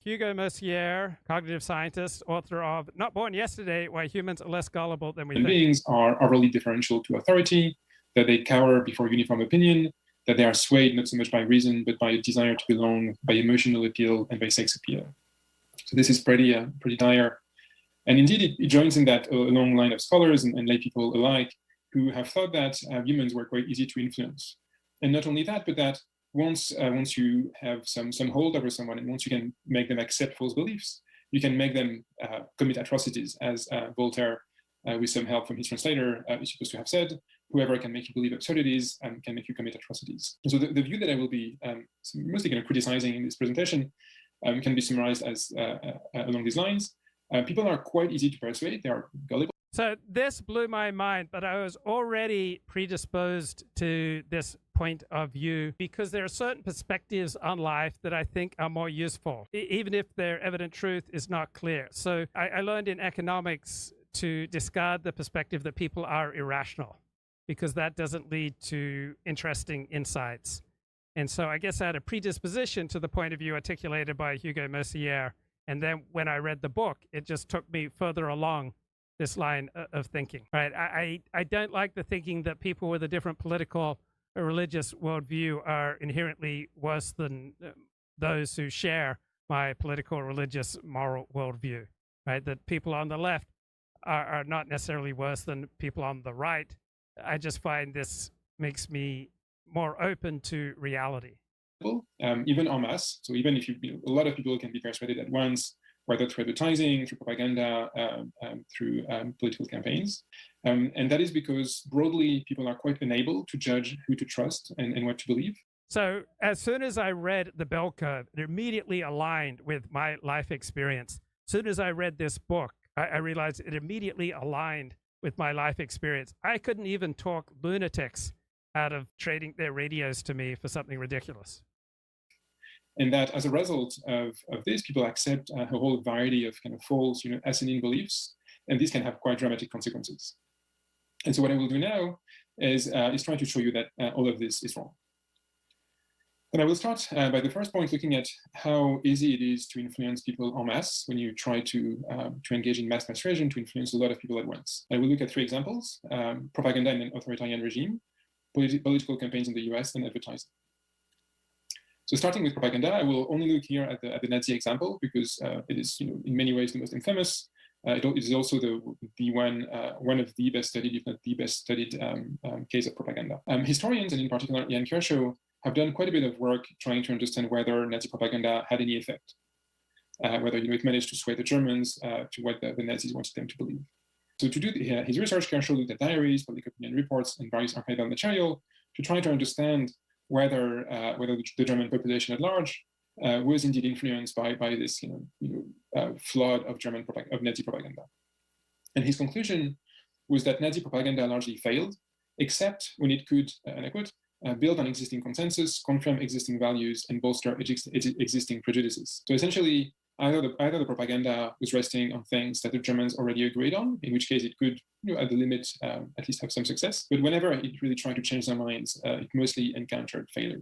Hugo Mercier, cognitive scientist, author of Not Born Yesterday, Why Humans Are Less Gullible Than We Human Think. beings are overly differential to authority, that they cower before uniform opinion, that they are swayed not so much by reason, but by a desire to belong, by emotional appeal, and by sex appeal. So this is pretty dire. And indeed, it joins in that long line of scholars and lay people alike who have thought that humans were quite easy to influence. And not only that, but that once you have some hold over someone, and once you can make them accept false beliefs, you can make them commit atrocities, as Voltaire, with some help from his translator, is supposed to have said. Whoever can make you believe absurdities can make you commit atrocities. And so the view that I will be mostly criticizing in this presentation can be summarized as along these lines. People are quite easy to persuade. They are gullible. So this blew my mind, but I was already predisposed to this point of view because there are certain perspectives on life that I think are more useful, even if their evident truth is not clear. So I learned in economics to discard the perspective that people are irrational, because that doesn't lead to interesting insights. And so I guess I had a predisposition to the point of view articulated by Hugo Mercier. And then when I read the book, it just took me further along this line of thinking. Right? I don't like the thinking that people with a different political or religious worldview are inherently worse than those who share my political, religious, moral worldview. Right? That people on the left are not necessarily worse than people on the right. I just find this makes me more open to reality. Even en masse. So even if a lot of people can be persuaded at once, whether through advertising, through propaganda, through political campaigns. And that is because broadly, people are quite unable to judge who to trust and what to believe. So as soon as I read The Bell Curve, it immediately aligned with my life experience. As soon as I read this book, I realized it immediately aligned with my life experience. I couldn't even talk lunatics out of trading their radios to me for something ridiculous. And that as a result of this, people accept a whole variety of kind of false, asinine beliefs, and these can have quite dramatic consequences. And so what I will do now is try to show you that all of this is wrong. And I will start by the first point, looking at how easy it is to influence people en masse when you try to engage in mass persuasion, to influence a lot of people at once. I will look at three examples: propaganda in an authoritarian regime, political campaigns in the US, and advertising. So starting with propaganda, I will only look here at the Nazi example because it is, in many ways, the most infamous. It is also one of the best studied, if not the best studied, case of propaganda. Historians, and in particular Ian Kershaw, have done quite a bit of work trying to understand whether Nazi propaganda had any effect, whether it managed to sway the Germans to what the Nazis wanted them to believe. So to do his research, Kershaw looked at diaries, public opinion reports, and various archival material to try to understand whether the German population at large was indeed influenced by this flood of Nazi propaganda. And his conclusion was that Nazi propaganda largely failed, except when it could, and I quote, build on existing consensus, confirm existing values, and bolster existing prejudices. So essentially, either the propaganda was resting on things that the Germans already agreed on, in which case it could, at the limit, at least have some success. But whenever it really tried to change their minds, it mostly encountered failure.